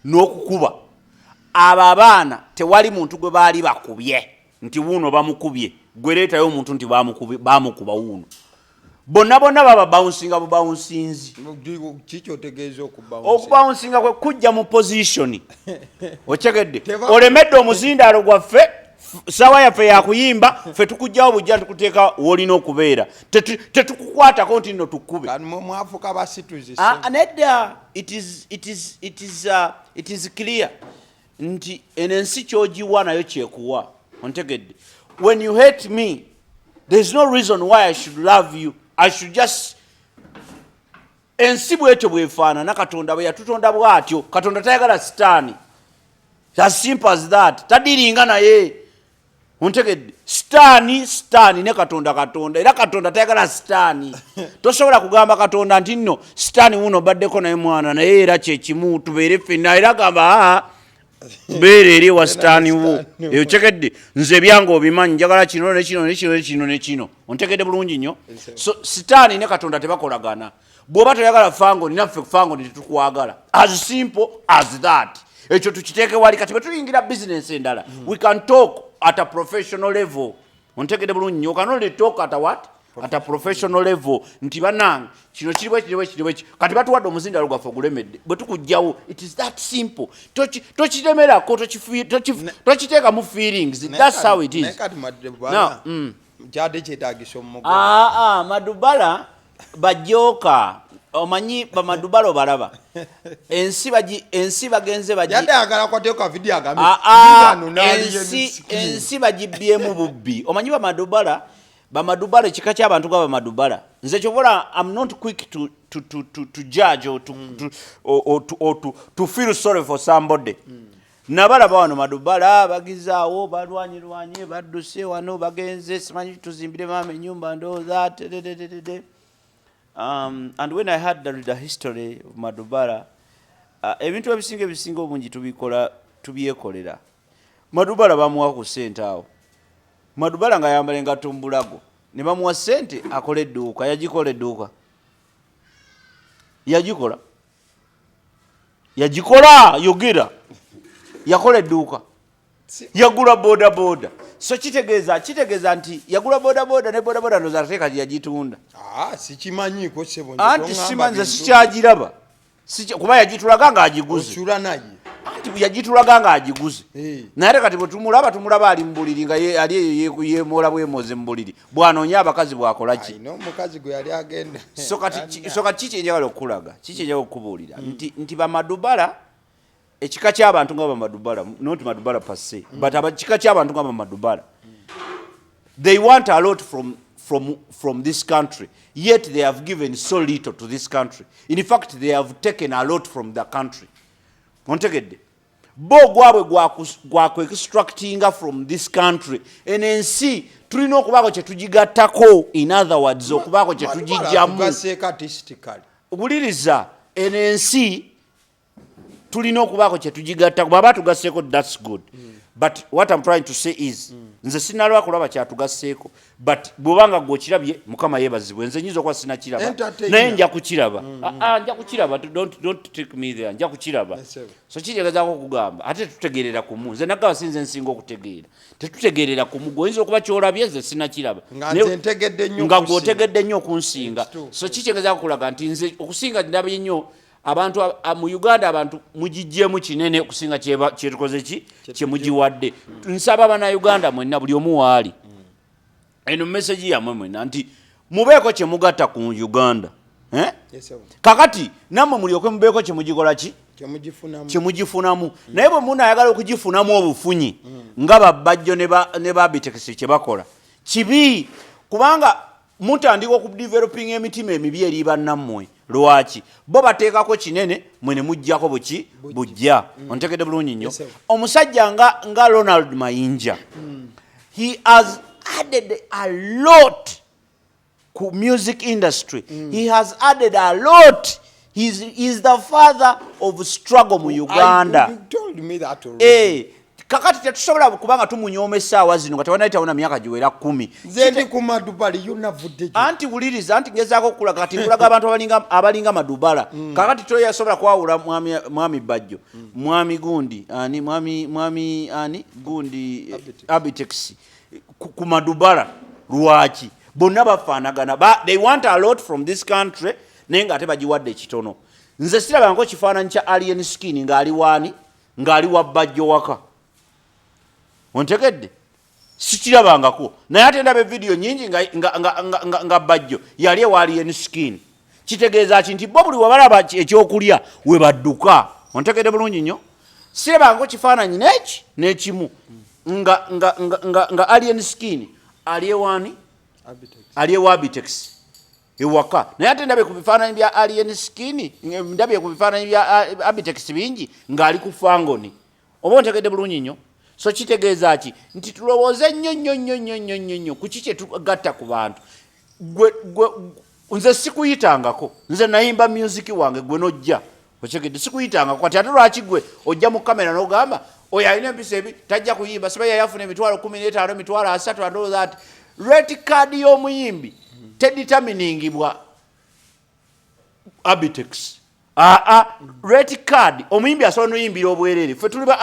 Speaker 1: n'okukuba abo abaana tewali muntu gwe baali bakubye nti wuuno bamukubye gwe leetayo omuntu nti bamukuba wuuno bonna baba bouncinga bubawunsinzi.
Speaker 3: Kiki otegeeza
Speaker 1: okubawunsinga kwe kujja mu position okyegedde olemedde omuzindaalo gwaffe sawa yaffe yakuyimba ffe tukujjawo bujja tukuteeka w'olina okubeera tetukukwatako nti nno tukube
Speaker 3: mwafuka basituzi
Speaker 1: nedda it is clear nti eno ensi kyogiwa nayo kyekuwa ontegedde. When you hate me there's no reason why I should love you. I should just ensi bwetyo bwefaanana Katonda bwe yatutonda bw'atyo. Katonda tayagala sitaani. As simple as that. Tadiringa naye ontegedde sitaani ne katonda era katonda tayagala sitaani tosobola kugamba katonda nti nno sitaani wuno baddeko naye mwana naye era kyekimu tubeere ffenna era gamba beera eri wa sitaani wo eyo tegedde nze ebyange obimanyi njagala kino nekino ontegedde bulungi nnyo so sitaani ne katonda tebakolagana bw'oba toyagala fangoni naffe fangoni tetukwagala as simple as that ekyo tukiteeke wali kati bwe tuyingira business endala we can talk at a professional level ontegedde bulungi nnyo can only talk at a what at a professional level nti bannange kino kiri kati batuwadde omuzindalo gwaffe ogulemedde bwe tukugjawo it is that simple tokitemerako tokiteeka mu feelings that's how it is
Speaker 3: kyadde kyetaagisa omugo
Speaker 1: Madhubala bajooka omanyi bamadubala obalaba ensi bagenze ensi bagibyemu bubbi omanyi bamadubala ekika ky'abantu nga bamadubala nze kyobola I'm not quick to judge or to feel sorry for somebody nabalaba wano madubala bagizaawo balwanyirwanye badduse wano bagenze simanyi tuzimbire maama ennyumba ndowooza and when I heard the history of Madhubala, ebintu ebisinga obungi tubyekolera. Madhubala bamuwa ku ssente awo. Madhubala nga yambale nga tumbulago. Ne bamuwa ssente akole edduuka. Yagikola edduuka. Yagikola yogera. Yakola edduuka. Yagula boda. So kitegeeza nti yagula boda ne boda ndoza ateeka yagitunda.
Speaker 3: Sikimanyiiko sebo nje.
Speaker 1: Anti simanza sikyagiraba. Kuba yagitulaga nga agiguze.
Speaker 3: Osula naye.
Speaker 1: Anti yagitulaga nga agiguze. Naye kati bwe tumulaba ali mu buliri nga ali yeemola bwemoze mu buliri. Bw'anoonya abakazi bw'akola ki?
Speaker 3: Ayina omukazi gwe yali agenda.
Speaker 1: So kati kiki enjagala okulaga? Kiki enjagala okubuulira? Nti Bamadhubala ekika ky'abantu nga Bamadhubala, not Madhubala per se, but ekika ky'abantu nga Bamadhubala, they want a lot from this country, yet they have given so little to this country. In fact, they have taken a lot from the country. Ontegedde bo gwabwe gwaku extractinga from this country enensi tulina okubaako kye tugigattako, in other words okubaako kye tugijjamu. Obuliriza enensi tulina okubaako kye tugigatta bw'aba tugasseeko that's good. But what I'm trying to say is nze sinalwa kulaba kyatugasseeko, but bw'obanga gw'okirabye mukama yeebazibwe. Nze nyinza okuba sinakiraba naye nja kukiraba. Nja kukiraba, don't take me there, nja kukiraba. So kitegeezaako okugamba ate tutegeerera kumu. Nze nagamba si nze nsinga okutegeera, tetutegeerera kumu. Gwoyinza okuba kyolabye nze sinakiraba nga gw'otegedde nnyo okunsinga. So kitegeezaako okulaga nti nze okusinga ndabye nnyo abantu mu Uganda abantu mugijjemu kinene okusinga kyetukoze kye mugiwadde. Nsaba Bannayuganda mwenna buli omu waali eno message yamwe mwenna nti mubeeko kye mugatta ku Uganda. Kakati nammwe mulyoke mubeeko kye mugikola ki kye mugifunamu. Naye bwe munaayagala okugifunamu obufunyi nga Bajjo ne Abitex kye bakola kibi, kubanga mutandika okudeveloping emitima emibi eri bannammwe. Lwaki bo bateekako kinene mwe ne mujjako bujja. Ontegedde bulungi nnyo. Omusajja nga Ronald Mayinja, he has added a lot ku music industry. He has added a lot. He's the father of struggle mu Uganda.
Speaker 3: You told me that already.
Speaker 1: Kakati tetusobola kubanga tumunyoma essaawa zino nga tewanaayitawo na myaka giwera 10.
Speaker 3: Nze ndi ku Madhubala yonavudde.
Speaker 1: Anti wuliriza, anti ngezaako okulaga kati nkulaga abantu abalinga Madhubala. Kakati toyasobola kwawula mwami Bajjo, mwami gundi ani mwami ani gundi Abitex ku Madhubala. Lwaki bonna bafaanagana? They want a lot from this country naye nga ate bagiwadde ekitono. Nze sirabangako kifaananyi kya alien skin ng'ali waani ng'ali wa Bajjo waka. Ontegedde sikirabangako, naye ate ndaba video nyingi nga Bajjo yali ewaali skin. Kitegeeza ki nti bo buli wabalaba ekyokulya we badduka. Ontegedde bulungi nnyo. Sirabangako kifaananyi n'ekimu nga alien skin ali ewaani ali ewa Abitex ewaka. Naye ate ndabye ku bifaananyi bya alien skin, ndabye ku bifaananyi bya Abitex bingi ng'ali ku fangoni. Oba ontegedde bulungi nnyo. so kitegeeza ki nti tulowooze nnyo ku kiki tugatta ku bantu gwe nze sikuyitangako nze nayimba music wange gwe nojja okyegedde sikuyitangako kati ate lwaki gwe ojja mu kamera n'ogamba oyo alina empisa ebi tajja kuyimba siba yayafuna emitwalo 15 emitwalo 3 and all that rate card y'omuyimbi tedeterminingibwa Abitex rate card omuyimbi asobola noyimbira obwerere ffe tuli ba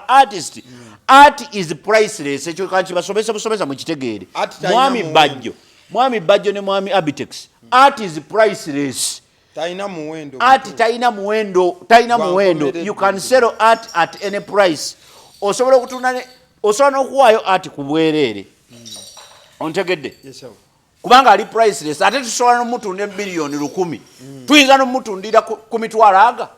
Speaker 1: artist art is priceless ekyo kanki busomesa mu kitegeere mwami Bajjo ne mwami Abitex art is priceless art taina muwendo you can sell art at any price osobola okutunda osobola n'okuwaayo art ku bwerere ontegedde kubanga ali priceless ate tusobola n'omutunda biliyoni 100 tuyinza n'omutundira ku mitwalo aga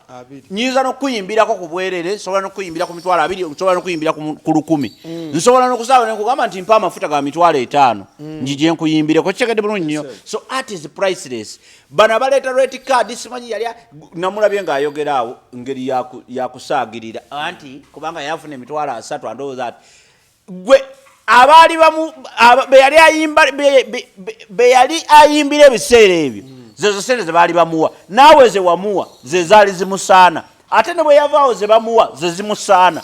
Speaker 1: nyinza n'okuyimbirako ku bwerere sobola n'okuyimbira ku mitwalo 2 nsobola n'okuyimbira ku 10 nsobola n'okusaba nekugamba nti mpa amafuta ga mitwalo 5 njije nkuyimbireko kitegedde bulungi nnyo so art is priceless bano baleeta rate card simanyi yali namulabye ng'ayogera awo ngeri yakusaagirira anti kubanga yafuna emitwalo 3 and all that gwe abaali bamu be yali ayimbira ebiseera ebyo zezo sente ze baali bamuwa naawe ze wamuwa ze zaali zimusaana ate ne bwe yavaawo ze bamuwa ze zimusaana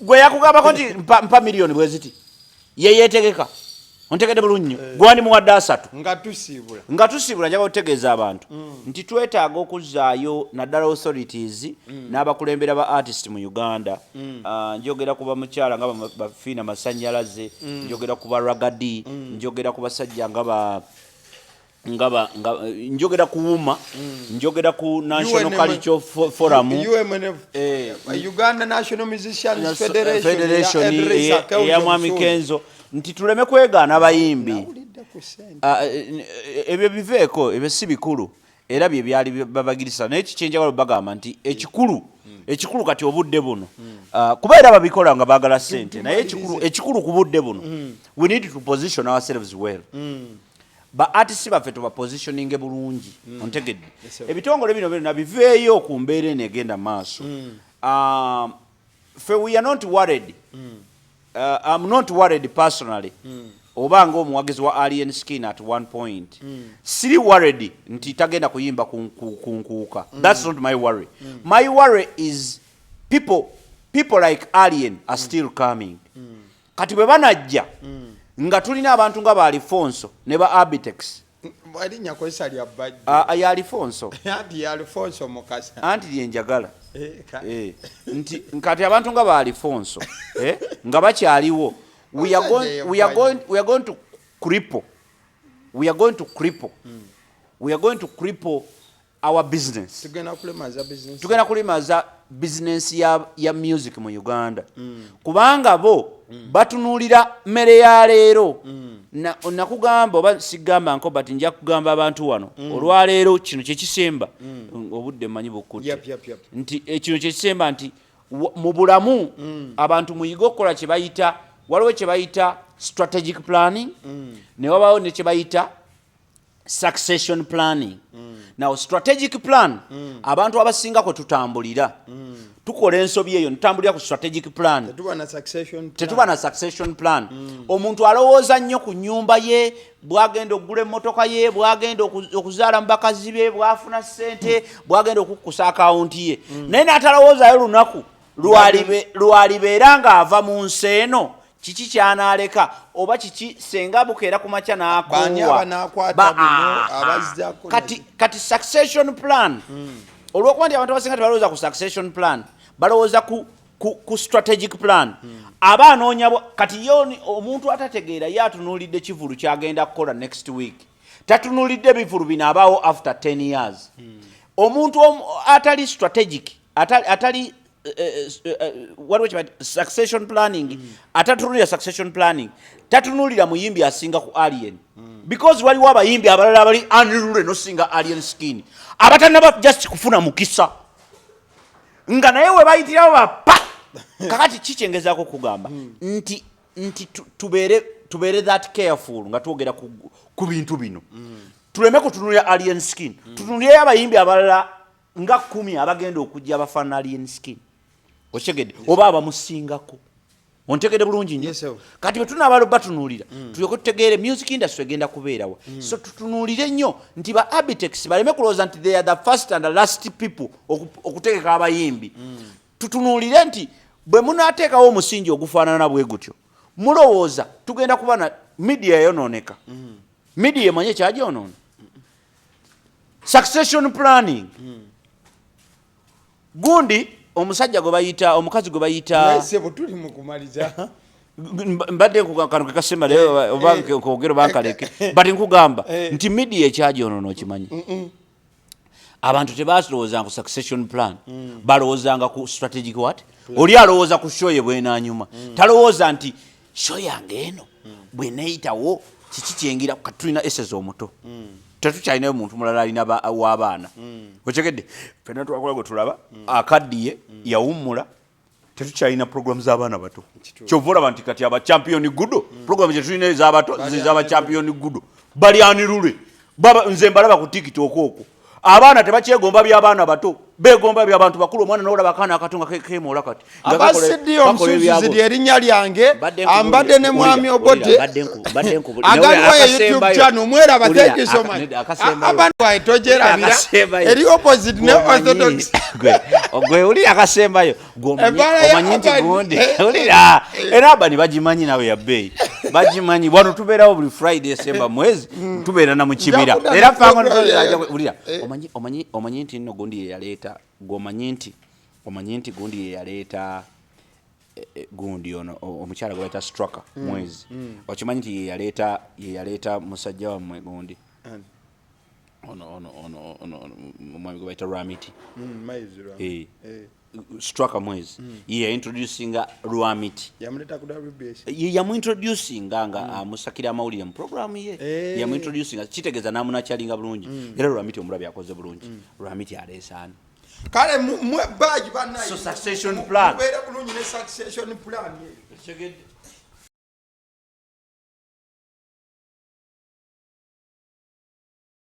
Speaker 1: gwe yakugambako nti mpa miliyoni bwe ziti ye yeetegeka ontegedde bulungi gwandi muwadde 3 nga tusiibula njaga okutegeeza abantu nti twetaaga okuzzaayo naddala authorities n'abakulembera ba artist mu Uganda njogera ku bamukyala nga bafiina masannyalaze njogera ku baragadi njogera ku basajja njogera ku wuma njogera ku National Cultural Forum
Speaker 3: Uganda National Musicians Federation
Speaker 1: ya Mwami Kenzo nti tuleme kwegaana abayimbi ebyo biveeko ebyo si bikulu era bye byali babagirisa naye kikyenjagala bagamba nti ekikulu kati obudde buno kuba era babikola nga baagala ssente naye ekikulu ku budde buno we need to position ourselves well ba artists baffe tubapositioninge bulungi ontegedde ebitongole bino byonna biveeyo ku mbeera eno egenda maaso fe we are not worried I'm not worried personally obanga omuwagizi wa Alien Skin at one point siri worried nti tagenda kuyimba kunkuuka that's not my worry my worry is people like Alien are still coming kati bwe banajja nga tulina abantu nga ba Alfonso ne ba Abitex
Speaker 3: walinya kwesa lya Bajjo
Speaker 1: ya Alfonso
Speaker 3: anti Alfonso mukasa
Speaker 1: anti lyenjagala nti nkati abantu nga ba Alfonso nga bakyaliwo we are going to cripple our business tugenda kulemaza business ya music mu Uganda kubanga bo batunuulira mmere ya leero nakugamba oba sigamba nko bati nja kugamba abantu wano olwaleero kino kyekisemba obudde mmanyi bukutte nti kino kyekisemba nti mu bulamu abantu muyiga okukola kye bayita waliwo kye bayita strategic planning ne wabaawo ne kye bayita succession planning now strategic plan abantu abasinga kwe tutambulira tukola ensobi eyo ntambulira ku strategic plan tetuba na succession plan omuntu alowooza nnyo ku nnyumba ye bwagenda okugula emmotoka ye bwagenda okuzaala mu bakazi be bwafuna ssente bwagenda okukkusa akawunti ye naye n'atalowoozayo lunaku lwalibeera ng'ava mu nsi eno kiki kyanaaleka oba kiki senga bukeera ku makya kati succession plan olw'okuba nti abantu abasinga tebalowooza ku succession plan balowooza ku strategic plan aba anoonya kati yoni omuntu atategeera ye atunuulidde kivulu kyagenda kukola next week tatunuulidde bivulu bino abaawo after 10 years omuntu atali strategic atali succession planning atatunulira succession planning tatunulira muyimbi asinga ku Alien because waliwo abayimbi abalala bali unruly nosinga Alien Skin abatanaba just kufuna mukisa nga naye we bayitirawo bapa kakati kikyengezako kugamba nti tubeere that careful nga twogera ku bintu bino tuleme kutunulira Alien Skin tutunulire abayimbi abalala nga 10 abagenda okujja abafaana Alien Skin okitegedde oba abamusingako ontegedde bulungi nnyo kati bwe tunaabalo batunuulira tulyoke tutegeere music industry egenda kubeerawa so tutunuulire nnyo nti ba Abitex baleme kulowooza nti they are the first and the last people okutegeka abayimbi tutunuulire nti bwe munaateekawo omusingi ogufaanana bwe gutyo mulowooza tugenda kuba na media yonooneka media emanye kyagyonoona succession planning gundi omusajja gwe bayita omukazi gwe bayita
Speaker 3: tuli mu kumaliza
Speaker 1: mbadde kano kekasema leo oba kwogero bankaleke but nkugamba nti media ekyagyonoona okimanyi abantu tebalowooza ku succession plan balowoozanga ku strategic what oli alowooza ku show ye bwenanyuma talowooza nti show yange eno bweneyitawo kiki kyengira katulina eseza omuto tetukyalinayo muntu mulala alina w'abaana okitegedde fena twakola gwe tulaba akaddiye yawummula tetukyalina programu z'abaana bato kyova olaba nti kati aba champion gudo programu gyetulina ez'abato z'aba champion gudo bali anirule nze mbalaba ku tiktok okwo abaana tebakyegomba by'abaana bato begomba by'abantu bakulu omwana n'olaba akaana akato nga keemoola kati
Speaker 3: abasiddi omusuuzuzi lyerinnya lyange ambadde ne mwami Obote agaliwo YouTube channel mweraba thank you so much abantu wae tojerabira eri opposite ne orthodox
Speaker 1: gwe uli akasembayo omanyi nti gundi ulira era abani bagimanyi nawe ya bei bagimanyi wano tubeerawo buli Friday semba mwezi tubeera na mu kibira era ulira omanyi nti nno gundi ye yaleeta gomanyi nti gundi ye yaleeta gundi ono omukyala gwe bayita Straka mwezi okimanyi nti ye yaleeta musajja wammwe gundi ono omwami gwe bayita Rwamiti Straka mwezi ye yaintroducinga Rwamiti yamuintroducinga nga amusakira amawulire mu programu ye yamuintroducinga kitegeeza namunakyalinga bulungi era Rwamiti omulabi akoze bulungi Rwamiti aleesaani
Speaker 3: kale mwe baji banayi
Speaker 1: so succession plan
Speaker 3: kubeera bulungi ne succession plan